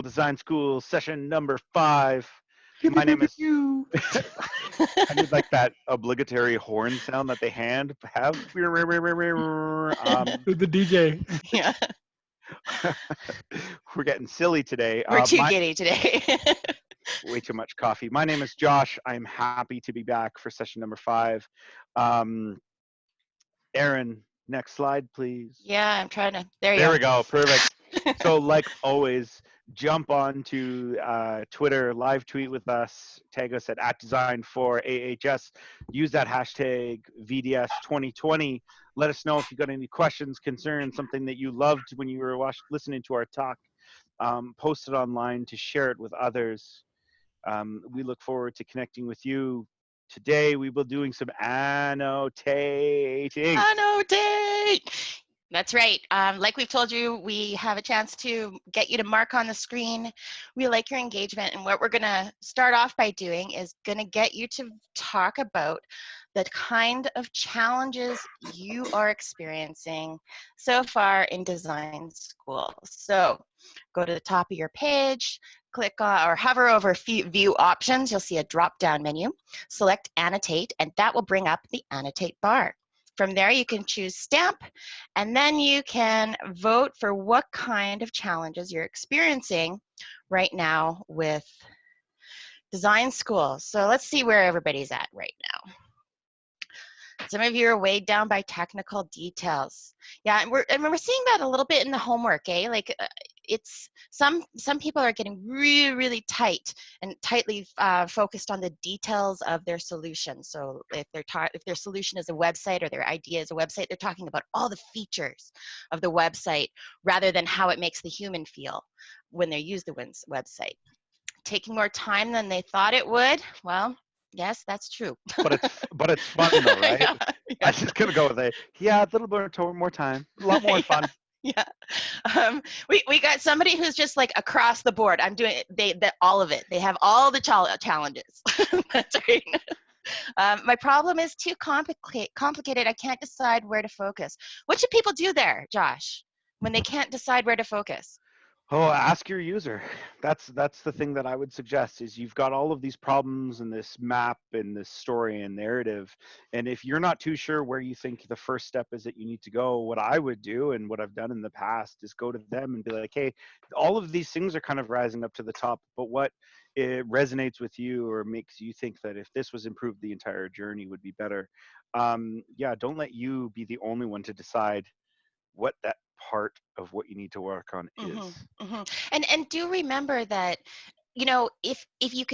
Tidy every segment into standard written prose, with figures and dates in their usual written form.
Design School session number 5. Pew, pew, My pew, name pew, is. pew. I need like that obligatory horn sound that they have. The DJ. Yeah, We're getting silly today. we're too My giddy today. way too much coffee. My name is Josh. I'm happy to be back for session number 5. Um, Aaron, next slide, please. Yeah, I'm trying to. There There you we go. Perfect. go. So, like always, jump on to Twitter, live tweet with us, tag us at @design4AHS. Use that hashtag VDS2020. Let us know if you've got any questions, concerns, something that you loved when you were listening to our talk. Post it online to share it with others. We look forward to connecting with you. Today, we will be doing some annotating. Annotate. That's right. Like we've told you, we have a chance to get you to mark on the screen. We like your engagement, and what we're going to start off by doing is going to get you to talk about the kind of challenges you are experiencing so far in design school. So go to the top of your page, click on or hover over view options. You'll see a drop-down menu. Select annotate, and that will bring up the annotate bar. From there, you can choose stamp, and then you can vote for what kind of challenges you're experiencing right now with design school. So let's see where everybody's at right now. Some of you are weighed down by technical details. Yeah, and we're seeing that a little bit in the homework, eh? Like it's some people are getting really tight and tightly focused on the details of their solution. So if their solution is a website or their idea is a website, they're talking about all the features of the website rather than how it makes the human feel when they use the website. Taking more time than they thought it would. Well, yes, that's true. But it's fun though, right? Yeah, I was just gonna go with it. Yeah, a little bit more time, a lot more fun. Yeah. We got somebody who's just like across the board. I'm doing all of it. They have all the challenges. That's right. My problem is too complicated. I can't decide where to focus. What should people do there, Josh, when they can't decide where to focus? Oh, ask your user. That's the thing that I would suggest is you've got all of these problems and this map and this story and narrative. And if you're not too sure where you think the first step is that you need to go, what I would do and what I've done in the past is go to them and be like, hey, all of these things are kind of rising up to the top, but what it resonates with you or makes you think that if this was improved, the entire journey would be better. Yeah, don't let you be the only one to decide what that part of what you need to work on is. And do remember that, you know, if you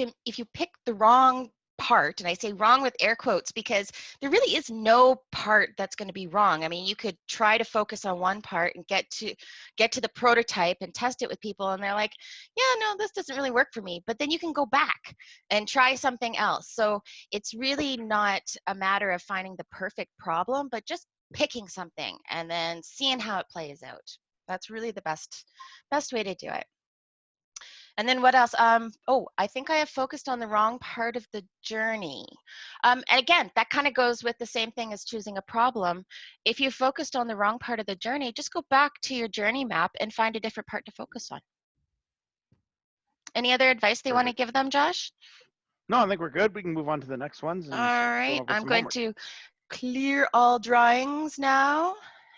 pick the wrong part, and I say wrong with air quotes because there really is no part that's going to be wrong. I mean, you could try to focus on one part and get to the prototype and test it with people, and they're like, yeah, no, this doesn't really work for me. But then you can go back and try something else. So it's really not a matter of finding the perfect problem, but just picking something and then seeing how it plays out. That's really the best way to do it. And then what else? Oh, I think I have focused on the wrong part of the journey. And again, that kind of goes with the same thing as choosing a problem. If you focused on the wrong part of the journey, just go back to your journey map and find a different part to focus on. Any other advice they want to give them, Josh? No, I think we're good. We can move on to the next ones. And All right, I'm going homework. to clear all drawings now,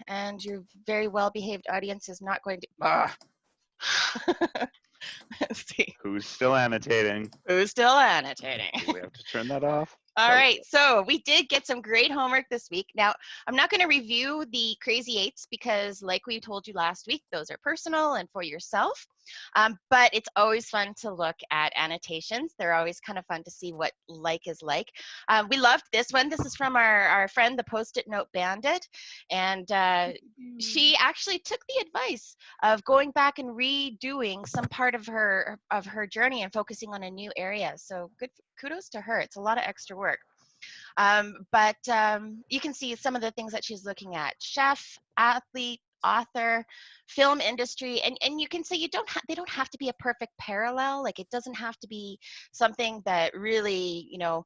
and your very well-behaved audience is not going to. Let's see. Who's still annotating? Who's still annotating? Do we have to turn that off? All right, so we did get some great homework this week. Now, I'm not going to review the crazy eights because like we told you last week, those are personal and for yourself. But it's always fun to look at annotations. They're always kind of fun to see what like is like. We loved this one. This is from our friend, the Post-it Note Bandit. And she actually took the advice of going back and redoing some part of her journey and focusing on a new area. So good, kudos to her. It's a lot of extra work. But you can see some of the things that she's looking at: chef, athlete, author, film industry, and you can say they don't have to be a perfect parallel. Like, it doesn't have to be something that really, you know,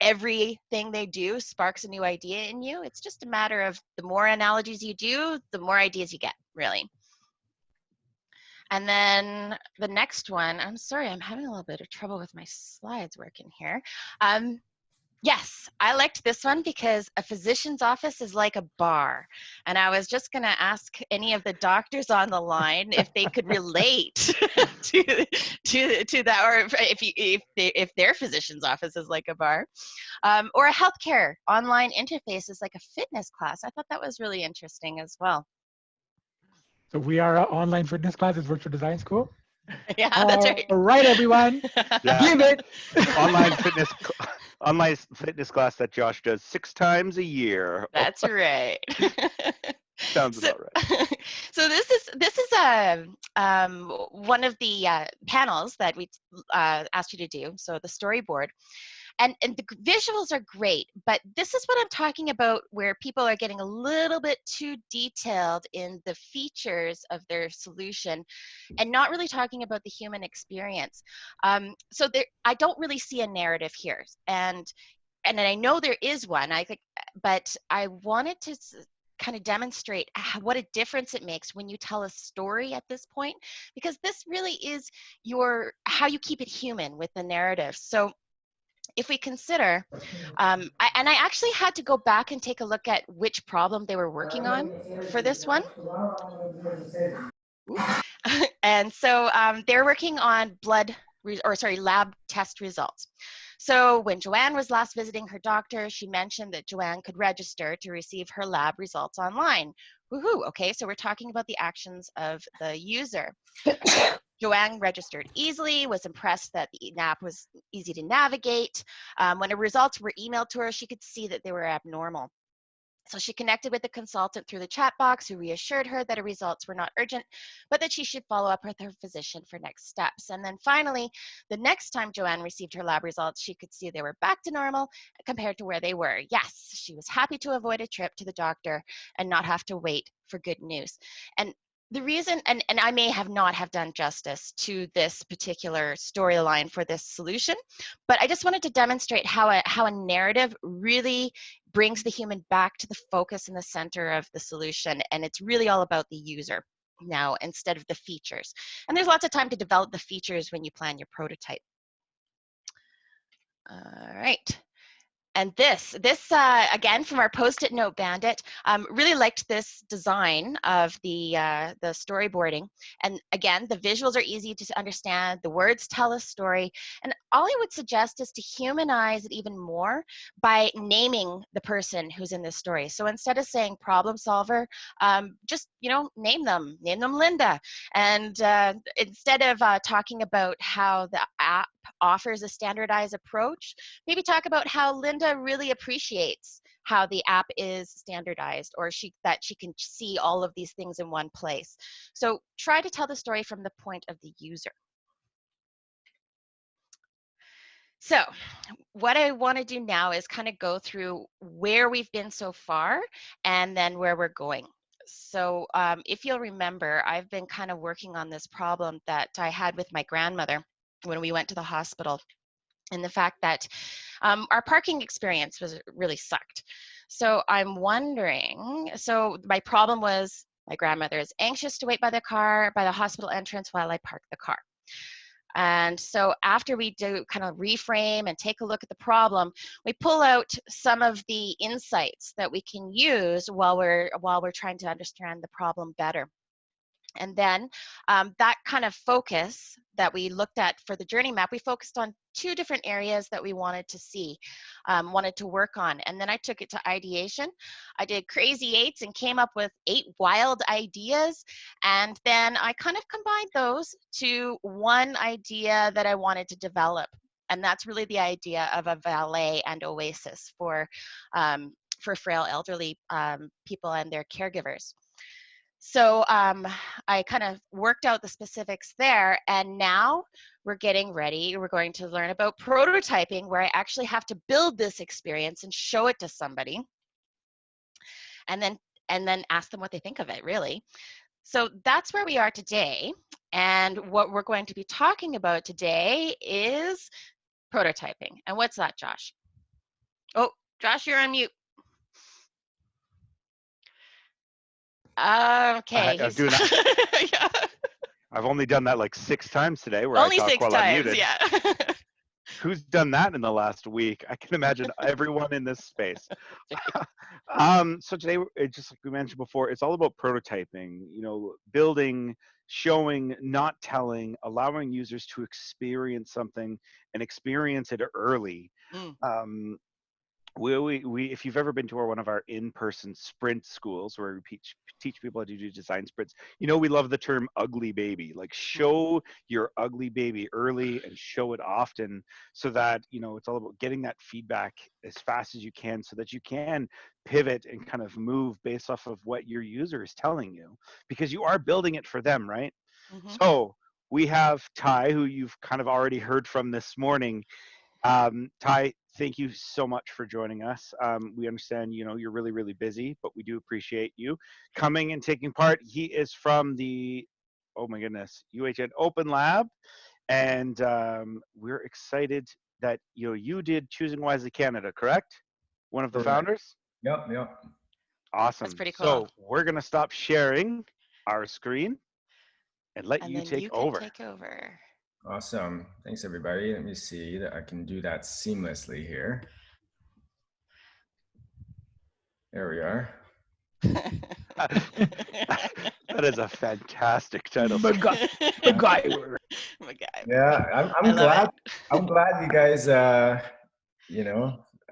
everything they do sparks a new idea in you. It's just a matter of the more analogies you do, the more ideas you get, really. And then the next one, I'm sorry, I'm having a little bit of trouble with my slides working here. Yes, I liked this one because a physician's office is like a bar. And I was just going to ask any of the doctors on the line if they could relate to that, or if their physician's office is like a bar, or a healthcare online interface is like a fitness class. I thought that was really interesting as well. So we are online fitness classes, virtual design school. Yeah, that's right. All right, everyone, Yeah. give it. Online fitness class that Josh does 6 times a year. That's right. Sounds about right. So this is one of the panels that we asked you to do. So the storyboard, and the visuals are great, but this is what I'm talking about, where people are getting a little bit too detailed in the features of their solution and not really talking about the human experience. So I don't really see a narrative here, and I know there is one, I think, but I wanted to kind of demonstrate what a difference it makes when you tell a story at this point, because this really is how you keep it human with the narrative. So if we consider, and I actually had to go back and take a look at which problem they were working on for this one. And so they're working on lab test results. So when Joanne was last visiting her doctor, she mentioned that Joanne could register to receive her lab results online. Woohoo, okay, so we're talking about the actions of the user. Joanne registered easily, was impressed that the app was easy to navigate. When her results were emailed to her, she could see that they were abnormal. So she connected with the consultant through the chat box, who reassured her that her results were not urgent, but that she should follow up with her physician for next steps. And then finally, the next time Joanne received her lab results, she could see they were back to normal compared to where they were. Yes, she was happy to avoid a trip to the doctor and not have to wait for good news. And the reason, and I may have not have done justice to this particular storyline for this solution, but I just wanted to demonstrate how a narrative really brings the human back to the focus in the center of the solution, and it's really all about the user now instead of the features. And there's lots of time to develop the features when you plan your prototype. All right. And this again, from our Post-it note bandit, really liked this design of the storyboarding. And again, the visuals are easy to understand. The words tell a story. And all I would suggest is to humanize it even more by naming the person who's in this story. So instead of saying problem solver, just name them Linda. And instead of talking about how the app offers a standardized approach, maybe talk about how Linda really appreciates how the app is standardized, or that she can see all of these things in one place. So try to tell the story from the point of the user. So what I want to do now is kind of go through where we've been so far and then where we're going. So if you'll remember, I've been kind of working on this problem that I had with my grandmother when we went to the hospital, and the fact that our parking experience really sucked. So I'm wondering, so my problem was my grandmother is anxious to wait by the hospital entrance while I park the car. And so after we do kind of reframe and take a look at the problem, we pull out some of the insights that we can use while we're trying to understand the problem better. And then that kind of focus that we looked at for the journey map, we focused on 2 different areas that we wanted to see, wanted to work on. And then I took it to ideation. I did crazy 8s and came up with 8 wild ideas. And then I kind of combined those to one idea that I wanted to develop. And that's really the idea of a valet and oasis for frail elderly people and their caregivers. So I kind of worked out the specifics there, and now we're getting ready. We're going to learn about prototyping, where I actually have to build this experience and show it to somebody, and then ask them what they think of it, really. So that's where we are today, and what we're going to be talking about today is prototyping. And what's that, Josh? Oh, Josh, you're on mute. Okay. I was doing that. Yeah. I've only done that like 6 times today where Only I talk 6 while I'm times, muted. yeah. Who's done that in the last week? I can imagine everyone in this space. So today, just like we mentioned before, it's all about prototyping, building, showing, not telling, allowing users to experience something and experience it early. Mm, Um, we if you've ever been to one of our in-person sprint schools where we teach people how to do design sprints, we love the term ugly baby. Like, show your ugly baby early and show it often, so that it's all about getting that feedback as fast as you can, so that you can pivot and kind of move based off of what your user is telling you, because you are building it for them, right? mhm. So we have Tai, who you've kind of already heard from this morning. Tai, thank you so much for joining us. We understand, you're really, really busy, but we do appreciate you coming and taking part. He is from the, oh my goodness, UHN Open Lab, and we're excited that you did Choosing Wisely Canada, correct? One of the Correct. founders. Yep, yep. That's Awesome. pretty cool. So we're gonna stop sharing our screen and let And you then take you can over. take over. Awesome. Thanks, everybody. Let me see that I can do that seamlessly here. There we are. That is a fantastic title. MacGyver. MacGyver. Yeah, I I'm love glad. it. I'm glad you guys,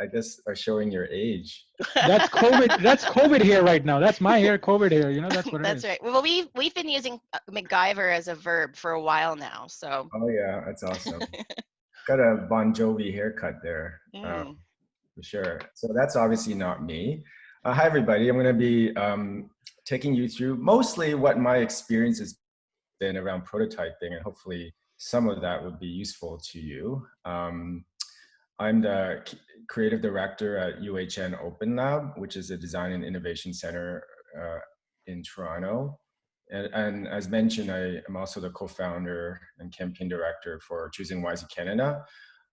I guess are showing your age. That's COVID. That's COVID hair right now. That's my hair, COVID hair. That's what it That's is. right. Well, we've been using MacGyver as a verb for a while now, so. Oh yeah, that's awesome. Got a Bon Jovi haircut there, Mm. for sure. So that's obviously not me. Hi, everybody. I'm going to be taking you through mostly what my experience has been around prototyping, and hopefully some of that would be useful to you. I'm the creative director at UHN Open Lab, which is a design and innovation center in Toronto. And as mentioned, I am also the co-founder and campaign director for Choosing Wisely Canada.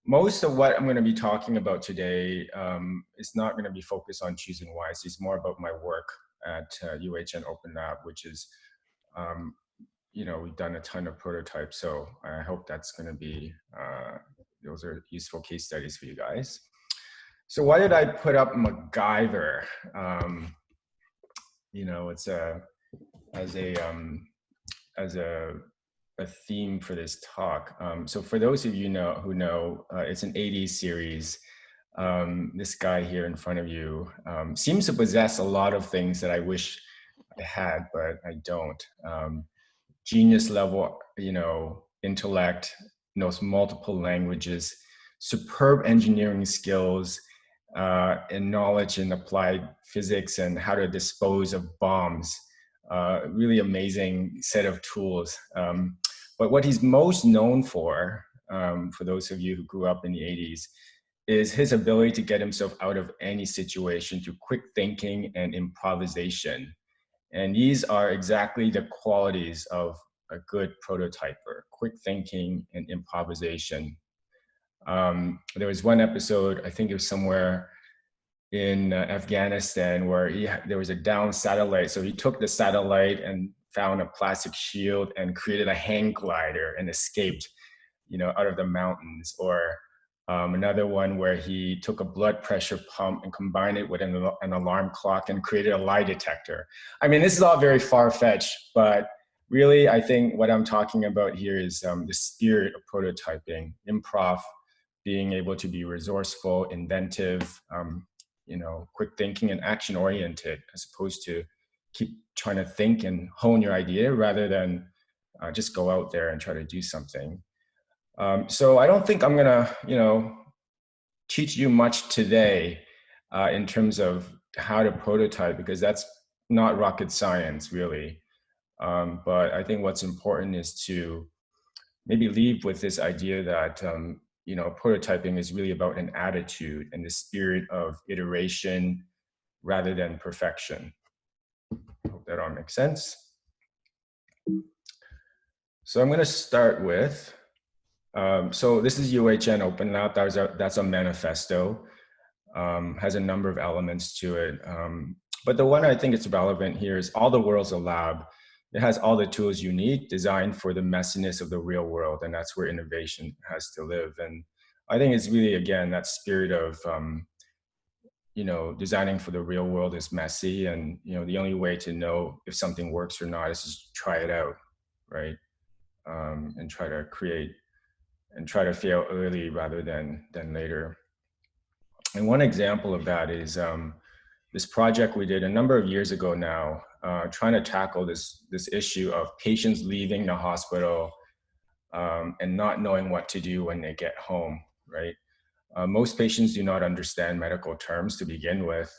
Most of what I'm going to be talking about today is not going to be focused on choosing wisely. It's more about my work at UHN Open Lab, which is, we've done a ton of prototypes. So I hope that's going to be, those are useful case studies for you guys. So why did I put up MacGyver? It's as a theme for this talk. So for those of you who know, it's an 80s series. This guy here in front of you seems to possess a lot of things that I wish I had, but I don't. Genius level, intellect, knows multiple languages, superb engineering skills, and knowledge in applied physics and how to dispose of bombs. Really amazing set of tools. But what he's most known for those of you who grew up in the 80s, is his ability to get himself out of any situation through quick thinking and improvisation. And these are exactly the qualities of a good prototyper: quick thinking and improvisation. There was one episode, I think it was somewhere in Afghanistan, where there was a down satellite. So he took the satellite and found a plastic shield and created a hang glider and escaped, out of the mountains. Or another one where he took a blood pressure pump and combined it with an alarm clock and created a lie detector. I mean, this is all very far-fetched, but really, I think what I'm talking about here is the spirit of prototyping, improv, being able to be resourceful, inventive, quick thinking and action oriented, as opposed to keep trying to think and hone your idea rather than just go out there and try to do something. So I don't think I'm gonna, teach you much today in terms of how to prototype, because that's not rocket science really. But I think what's important is to maybe leave with this idea that prototyping is really about an attitude and the spirit of iteration rather than perfection. I hope that all makes sense. So I'm going to start with, so this is UHN Open Lab. That's a manifesto, has a number of elements to it. But the one I think is relevant here is all the world's a lab. it has all the tools you need, designed for the messiness of the real world, and that's where innovation has to live. And I think it's really, again, that spirit of you know, designing for the real world is messy, and you know, the only way to know if something works or not is just try it out, right? And try to create and try to fail early rather than later. And one example of that is this project we did a number of years ago now, trying to tackle this issue of patients leaving the hospital and not knowing what to do when they get home, right? Most patients do not understand medical terms to begin with.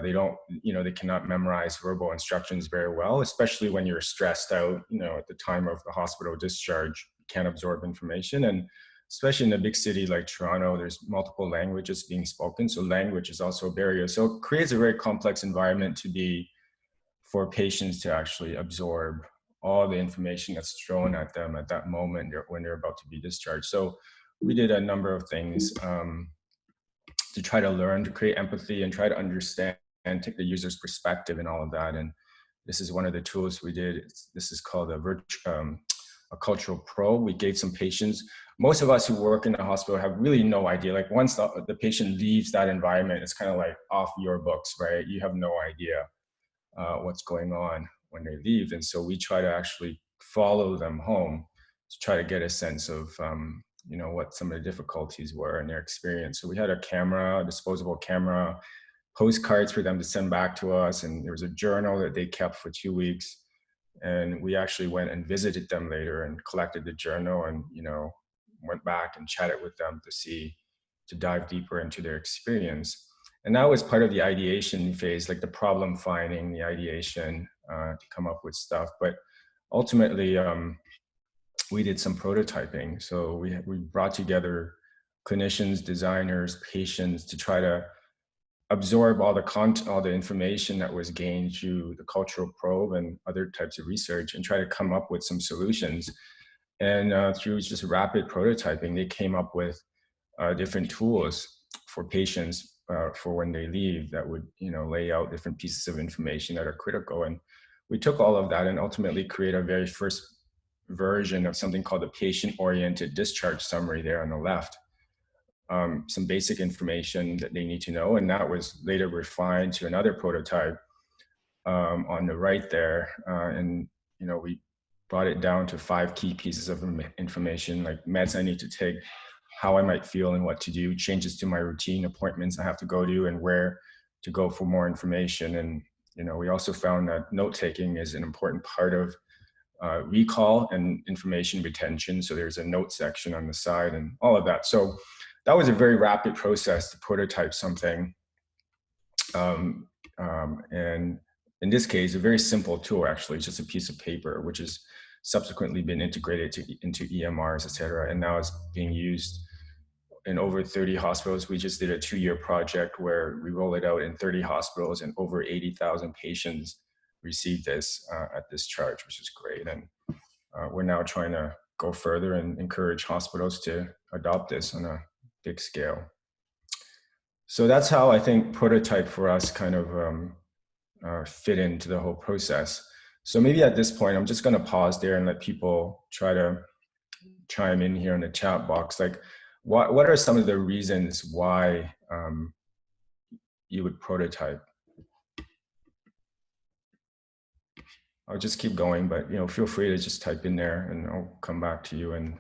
They don't, you know, they cannot memorize verbal instructions very well, especially when you're stressed out, you know, at the time of the hospital discharge, you can't absorb information. And especially in a big city like Toronto, there's multiple languages being spoken. So language is also a barrier. So it creates a very complex environment to be for patients to actually absorb all the information that's thrown at them at that moment when they're about to be discharged. So we did a number of things to try to learn to create empathy and try to understand and take the user's perspective and all of that. And this is one of the tools we did. This is called a cultural probe. We gave some patients. Most of us who work in the hospital have really no idea. Like once the patient leaves that environment, it's kind of like off your books, right? You have no idea what's going on when they leave. And so we try to actually follow them home to try to get a sense of you know, what some of the difficulties were in their experience. So we had a camera, a disposable camera, postcards for them to send back to us. And there was a journal that they kept for 2 weeks. And we actually went and visited them later and collected the journal and, you know, went back and chatted with them to dive deeper into their experience. And that was part of the ideation phase, like the problem finding, the ideation to come up with stuff. But ultimately, we did some prototyping. So we brought together clinicians, designers, patients to try to absorb all the information that was gained through the cultural probe and other types of research and try to come up with some solutions. And through just rapid prototyping, they came up with different tools for patients for when they leave that would, you know, lay out different pieces of information that are critical. And we took all of that and ultimately create our very first version of something called the patient-oriented discharge summary there on the left. Some basic information that they need to know, and that was later refined to another prototype on the right there. And you know, we brought it down to 5 key pieces of information, like meds I need to take, how I might feel and what to do, changes to my routine, appointments I have to go to, and where to go for more information. And you know, we also found that note-taking is an important part of recall and information retention. So there's a note section on the side and all of that. So that was a very rapid process to prototype something. And in this case, a very simple tool, actually, just a piece of paper, which has subsequently been integrated into EMRs, et cetera. And now it's being used in over 30 hospitals. We just did a 2-year project where we rolled it out in 30 hospitals and over 80,000 patients received this at discharge, which is great. And we're now trying to go further and encourage hospitals to adopt this on a big scale. So that's how I think prototype for us kind of fit into the whole process. So maybe at this point, I'm just going to pause there and let people try to chime in here in the chat box. Like, what are some of the reasons why you would prototype? I'll just keep going, but you know, feel free to just type in there, and I'll come back to you and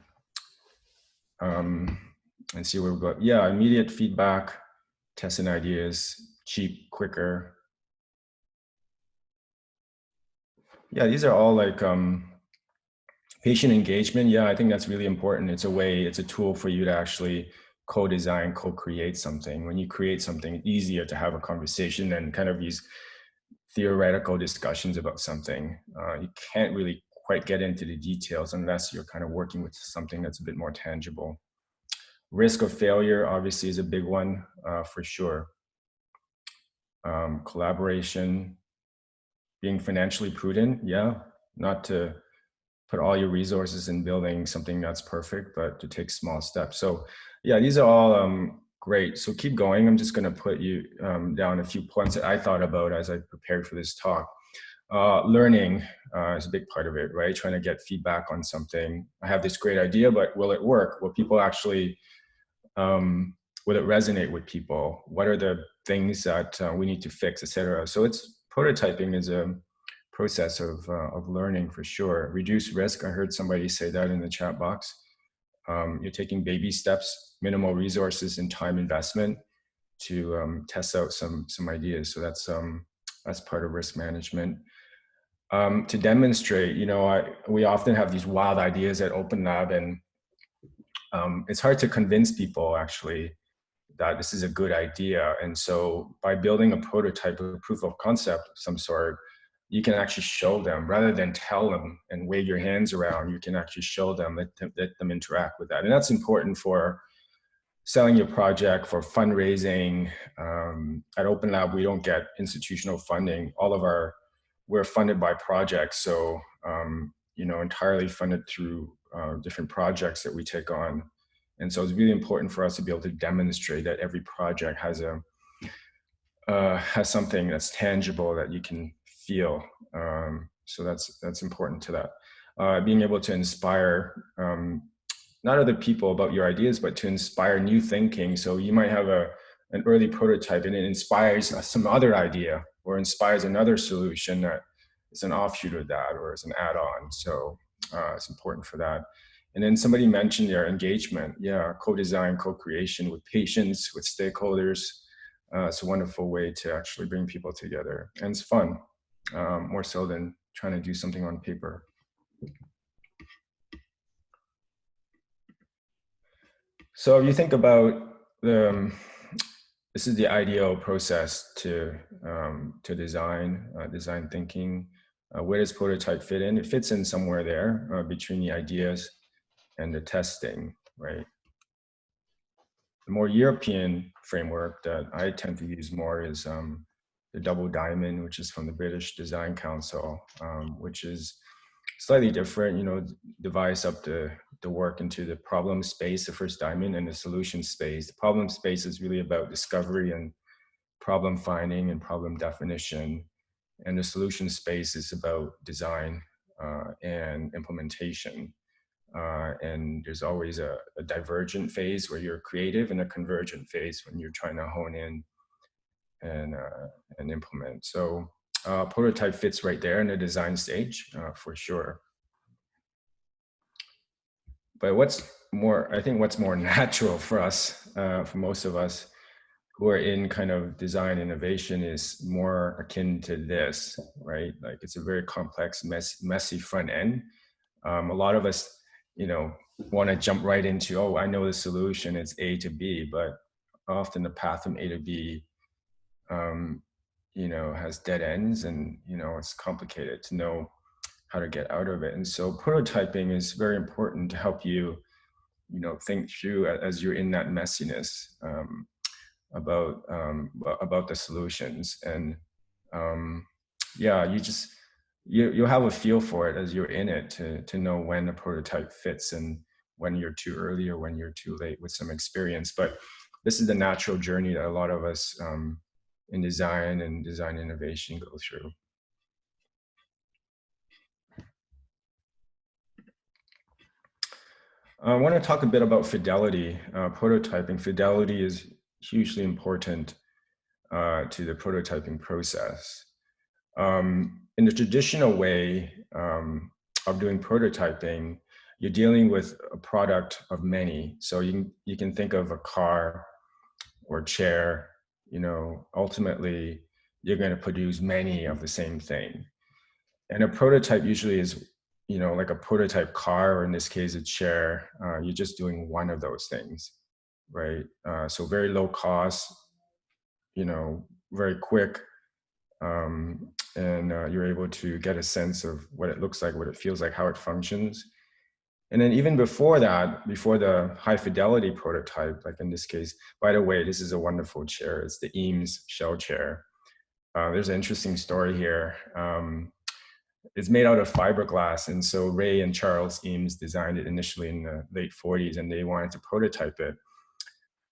see where we go. Yeah, immediate feedback, testing ideas, cheap, quicker. Yeah, these are all like patient engagement. Yeah, I think that's really important. It's a tool for you to actually co-design, co-create something. When you create something, it's easier to have a conversation and kind of use theoretical discussions about something. You can't really quite get into the details unless you're kind of working with something that's a bit more tangible. Risk of failure obviously is a big one for sure. Collaboration, being financially prudent, yeah, not to put all your resources in building something that's perfect, but to take small steps. So yeah, these are all great. So keep going. I'm just going to put you down a few points that I thought about as I prepared for this talk. Learning is a big part of it, right? Trying to get feedback on something. I have this great idea, but will it work? Will people actually, will it resonate with people? What are the things that we need to fix, etc.? So it's prototyping is a process of learning for sure. Reduce risk. I heard somebody say that in the chat box. You're taking baby steps, minimal resources and time investment to test out some ideas. So that's part of risk management. To demonstrate, we often have these wild ideas at Open Lab, and it's hard to convince people actually that this is a good idea. And so by building a prototype, a proof of concept of some sort, you can actually show them rather than tell them and wave your hands around. You can actually show them, let them interact with that. And that's important for selling your project, for fundraising. At Open Lab, we don't get institutional funding. We're funded by projects. So, entirely funded through different projects that we take on. And so it's really important for us to be able to demonstrate that every project has something that's tangible that you can feel. So that's important to that. Being able to inspire not other people about your ideas, but to inspire new thinking. So you might have an early prototype and it inspires some other idea or inspires another solution that is an offshoot of that or is an add-on. So it's important for that. And then somebody mentioned their engagement. Yeah, co-design, co-creation with patients, with stakeholders. It's a wonderful way to actually bring people together. And it's fun, more so than trying to do something on paper. So if you think about this is the ideal process to design thinking. Where does prototype fit in? It fits in somewhere there between the ideas and the testing, right? The more European framework that I tend to use more is the double diamond, which is from the British Design Council, which is slightly different, divides up the work into the problem space, the first diamond, and the solution space. The problem space is really about discovery and problem finding and problem definition. And the solution space is about design and implementation. And there's always a divergent phase where you're creative and a convergent phase when you're trying to hone in and implement. So prototype fits right there in the design stage for sure. But I think what's more natural for us, for most of us who are in kind of design innovation, is more akin to this, right? Like it's a very complex, messy front end. A lot of us, want to jump right into, oh, I know the solution, it's A to B, but often the path from A to B, has dead ends, and it's complicated to know how to get out of it. And so prototyping is very important to help you, think through as you're in that messiness about the solutions. And you'll have a feel for it as you're in it to know when a prototype fits and when you're too early or when you're too late with some experience. But this is the natural journey that a lot of us in design and design innovation go through. I want to talk a bit about fidelity, prototyping. Fidelity is hugely important to the prototyping process. In the traditional way of doing prototyping, you're dealing with a product of many. So you can think of a car or chair, ultimately you're going to produce many of the same thing. And a prototype usually is, like a prototype car, or in this case, a chair. You're just doing one of those things, right? So very low cost, very quick, and you're able to get a sense of what it looks like, what it feels like, how it functions. And then even before that, before the high fidelity prototype, like in this case, by the way, this is a wonderful chair. It's the Eames shell chair. There's an interesting story here. It's made out of fiberglass. And so Ray and Charles Eames designed it initially in the late 40s, and they wanted to prototype it.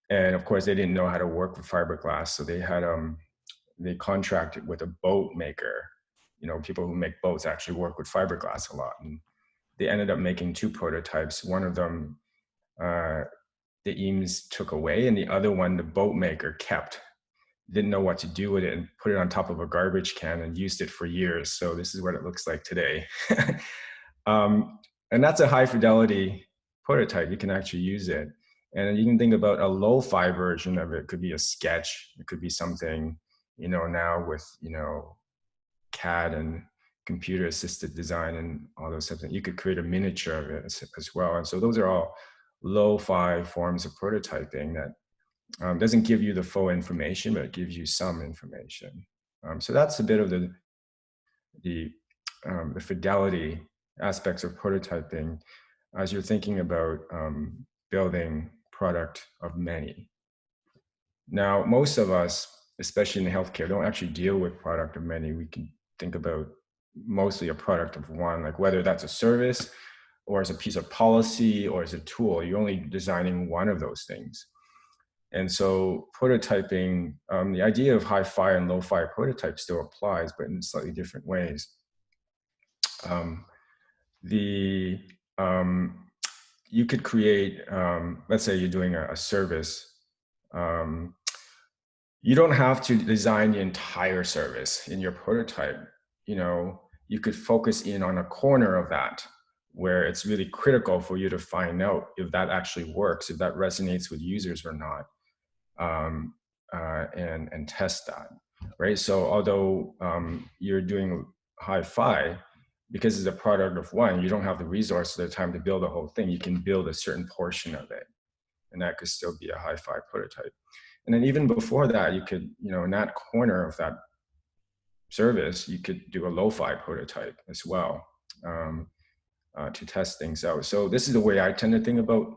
And of course, they didn't know how to work with fiberglass. So they contracted with a boat maker people who make boats actually work with fiberglass a lot. And they ended up making 2 prototypes. One of them, the Eames took away, and the other one, the boat maker kept. Didn't know what to do with it and put it on top of a garbage can and used it for years. So this is what it looks like today. And that's a high fidelity prototype. You can actually use it. And you can think about a lo-fi version of it. It could be a sketch. It could be something, now with, CAD and computer assisted design and all those stuff. You could create a miniature of it as well. And so those are all lo-fi forms of prototyping that doesn't give you the full information, but it gives you some information. So that's a bit of the fidelity aspects of prototyping as you're thinking about building product of many. Now, most of us, especially in healthcare, don't actually deal with product of many. We can think about mostly a product of one, like whether that's a service or as a piece of policy or as a tool. You're only designing one of those things. And so prototyping, the idea of hi-fi and lo-fi prototype still applies, but in slightly different ways. You could create, let's say you're doing a service. You don't have to design the entire service in your prototype. You could focus in on a corner of that where it's really critical for you to find out if that actually works, if that resonates with users or not, and test that, right? So although you're doing hi-fi, because it's a product of one, you don't have the resources at the time to build the whole thing. You can build a certain portion of it, and that could still be a hi-fi prototype. And then even before that, you could, in that corner of that service, you could do a lo-fi prototype as well to test things out. So this is the way I tend to think about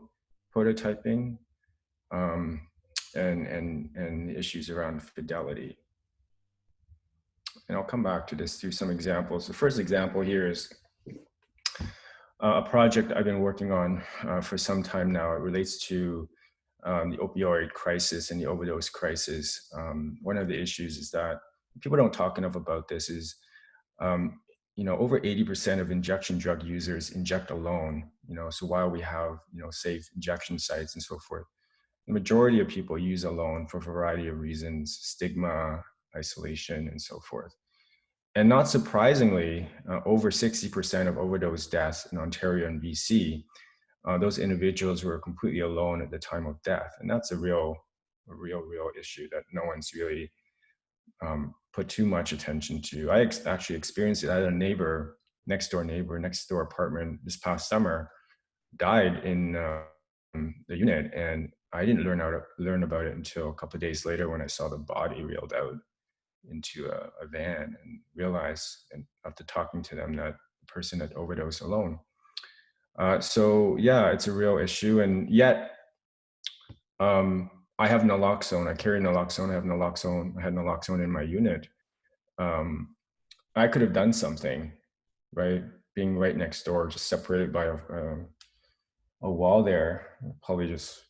prototyping and the issues around fidelity. And I'll come back to this through some examples. The first example here is a project I've been working on for some time now. It relates to the opioid crisis and the overdose crisis. One of the issues is that people don't talk enough about this is, over 80% of injection drug users inject alone. So while we have, safe injection sites and so forth, the majority of people use alone for a variety of reasons, stigma, isolation, and so forth. And not surprisingly, over 60% of overdose deaths in Ontario and BC, those individuals were completely alone at the time of death. And that's a real issue that no one's really put too much attention to. I actually experienced it. I had a next door apartment this past summer, died in the unit, and I didn't learn about it until a couple of days later when I saw the body reeled out into a van and realized, and after talking to them, that the person had overdosed alone. So yeah, it's a real issue, and yet I have naloxone. I carry naloxone. I have naloxone. I had naloxone in my unit. I could have done something, right? Being right next door, just separated by a wall there, probably just,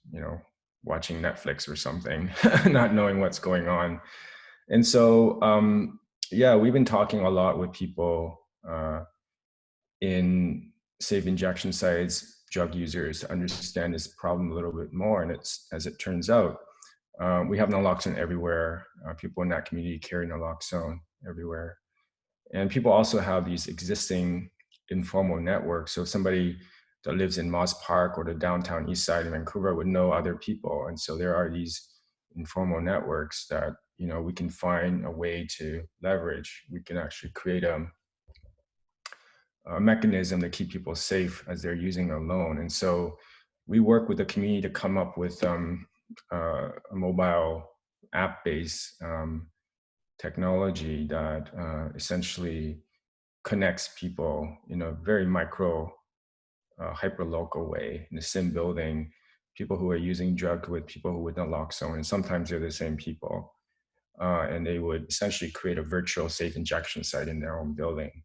watching Netflix or something, not knowing what's going on. And so, yeah, we've been talking a lot with people in safe injection sites, drug users, to understand this problem a little bit more. And it's, as it turns out, we have naloxone everywhere. People in that community carry naloxone everywhere. And people also have these existing informal networks. So somebody that lives in Moss Park or the downtown east side of Vancouver would know other people. And so there are these informal networks that, we can find a way to leverage. We can actually create a mechanism to keep people safe as they're using alone. And so we work with the community to come up with a mobile app-based technology that essentially connects people in a very micro, hyper-local way in the same building, people who are using drugs with people who with naloxone, and sometimes they're the same people. And they would essentially create a virtual safe injection site in their own building.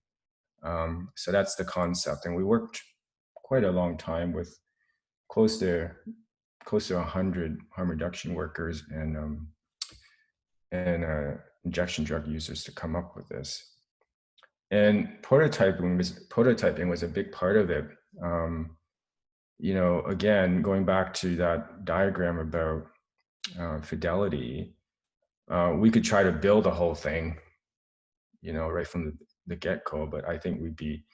So that's the concept. And we worked quite a long time with close to 100 harm reduction workers and injection drug users to come up with this. And prototyping was a big part of it. You know, again, going back to that diagram about fidelity, we could try to build a whole thing, you know, right from the get-go, but I think we'd be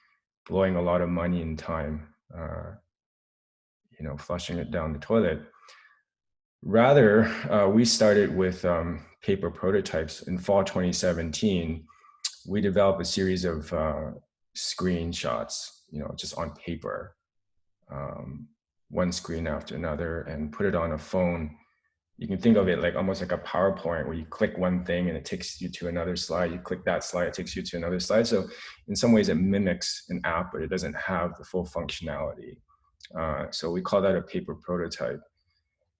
blowing a lot of money and time, you know, flushing it down the toilet. Rather, we started with paper prototypes. In fall 2017. We developed a series of screenshots, you know, just on paper, one screen after another, and put it on a phone. You can think of it like almost like a PowerPoint where you click one thing and it takes you to another slide. You click that slide, it takes you to another slide. So in some ways it mimics an app, but it doesn't have the full functionality. So we call that a paper prototype.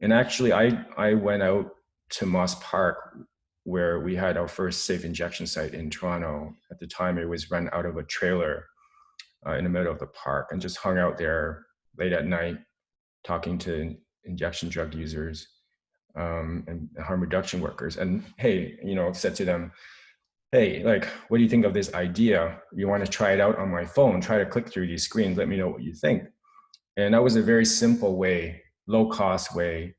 And actually I went out to Moss Park, where we had our first safe injection site in Toronto. At the time, it was run out of a trailer in the middle of the park, and just hung out there late at night, talking to injection drug users and harm reduction workers. And hey, you know, said to them, hey, like, what do you think of this idea? You want to try it out on my phone? Try to click through these screens. Let me know what you think. And that was a very simple way, low cost way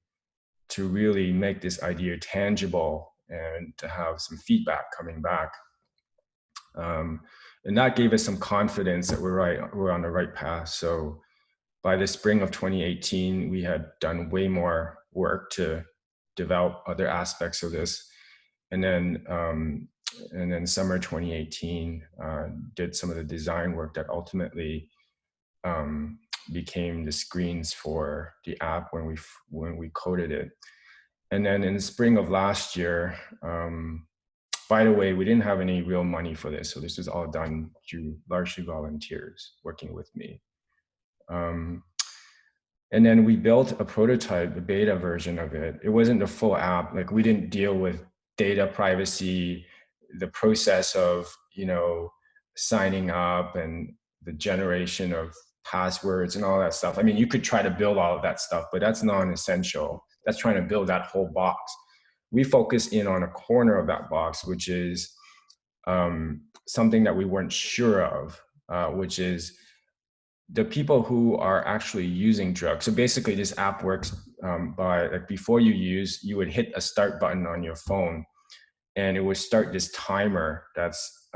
to really make this idea tangible and to have some feedback coming back. And that gave us some confidence that we're on the right path. So by the spring of 2018, we had done way more work to develop other aspects of this. And then summer 2018, did some of the design work that ultimately became the screens for the app when we coded it. And then in the spring of last year, by the way, we didn't have any real money for this. So this was all done through largely volunteers working with me. And then we built a prototype, the beta version of it. It wasn't the full app. Like, we didn't deal with data privacy, the process of, you know, signing up and the generation of passwords and all that stuff. I mean, you could try to build all of that stuff, but that's non-essential. That's trying to build that whole box. We focus in on a corner of that box, which is something that we weren't sure of, which is the people who are actually using drugs. So basically this app works by, like, before you would hit a start button on your phone, and it would start this timer that's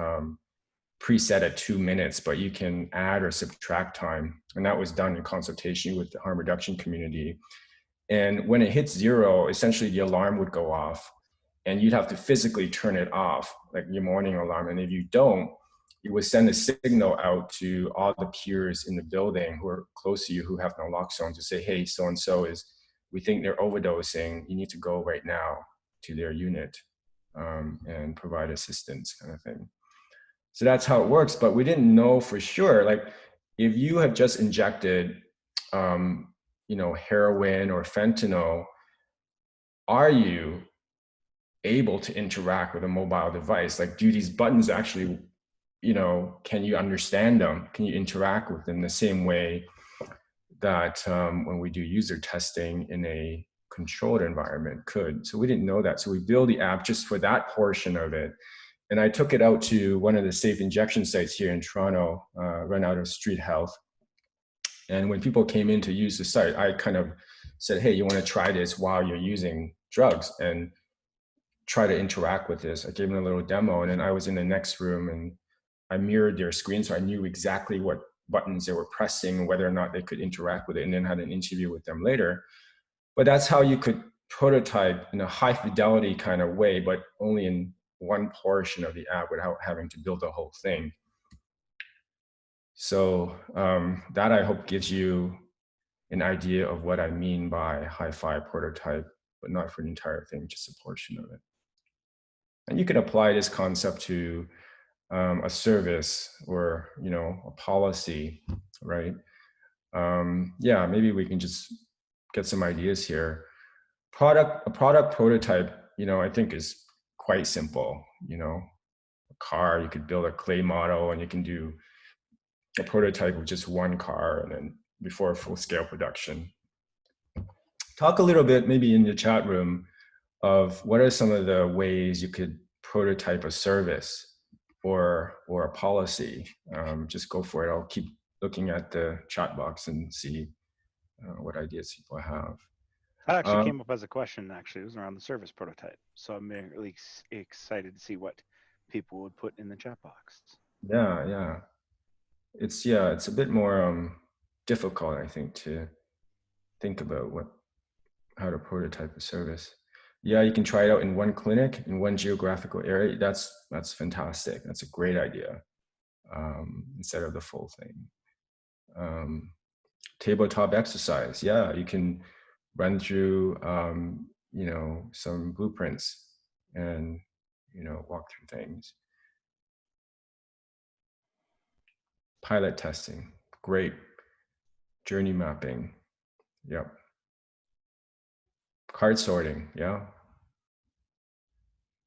preset at 2 minutes, but you can add or subtract time. And that was done in consultation with the harm reduction community. And when it hits 0, essentially the alarm would go off, and you'd have to physically turn it off, like your morning alarm. And if you don't, it would send a signal out to all the peers in the building who are close to you, who have naloxone, to say, hey, so-and-so we think they're overdosing. You need to go right now to their unit and provide assistance, kind of thing. So that's how it works. But we didn't know for sure, like, if you have just injected, you know, heroin or fentanyl, are you able to interact with a mobile device? Like, do these buttons actually, you know, can you understand them? Can you interact with them the same way that when we do user testing in a controlled environment could? So we didn't know that. So we built the app just for that portion of it. And I took it out to one of the safe injection sites here in Toronto, run out of Street Health. And when people came in to use the site, I kind of said, hey, you want to try this while you're using drugs and try to interact with this. I gave them a little demo, and then I was in the next room and I mirrored their screen, so I knew exactly what buttons they were pressing and whether or not they could interact with it, and then had an interview with them later. But that's how you could prototype in a high fidelity kind of way, but only in one portion of the app without having to build the whole thing. So that, I hope, gives you an idea of what I mean by hi-fi prototype, but not for the entire thing, just a portion of it. And you can apply this concept to a service or, you know, a policy, right? Yeah, maybe we can just get some ideas here. A product prototype, you know, I think is quite simple. You know, a car, you could build a clay model, and you can do a prototype with just one car, and then before full-scale production. Talk a little bit, maybe in the chat room, of what are some of the ways you could prototype a service or a policy, just go for it. I'll keep looking at the chat box and see what ideas people have. That actually came up as a question, actually. It was around the service prototype. So I'm really excited to see what people would put in the chat box. Yeah. It's a bit more difficult, I think, to think about how to prototype a service. Yeah, you can try it out in one clinic, in one geographical area. That's fantastic. That's a great idea, instead of the full thing. Tabletop exercise. Yeah, you can run through, some blueprints and, walk through things. Pilot testing. Great. Journey mapping. Yep. Card sorting. Yeah.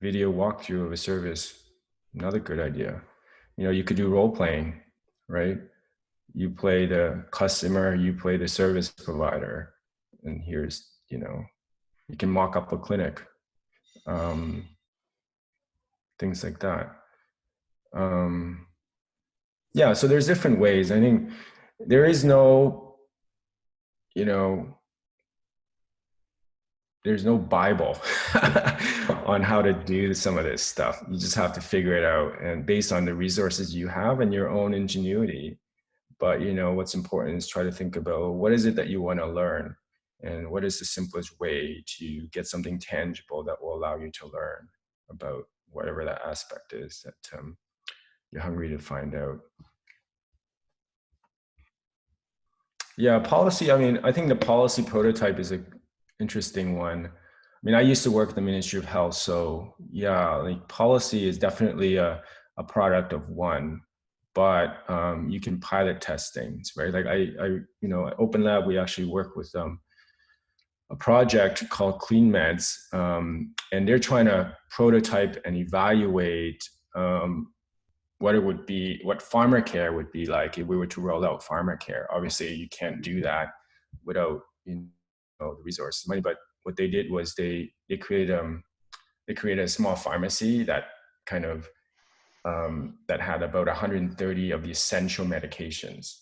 Video walkthrough of a service. Another good idea. You could do role playing, right? You play the customer, you play the service provider, and here's, you can mock up a clinic, things like that. Yeah, so there's different ways. I think there is no, there's no Bible on how to do some of this stuff. You just have to figure it out, and based on the resources you have and your own ingenuity. But what's important is try to think about what is it that you want to learn, and what is the simplest way to get something tangible that will allow you to learn about whatever that aspect is that you're hungry to find out. Yeah, policy. I think the policy prototype is an interesting one. I used to work at the Ministry of Health, so yeah, like policy is definitely a product of one. But you can pilot test things, right? Like at Open Lab, we actually work with a project called Clean Meds, and they're trying to prototype and evaluate what pharmacare would be like if we were to roll out pharmacare. Obviously, you can't do that without the resources, money. But what they did was they created a small pharmacy that kind of that had about 130 of the essential medications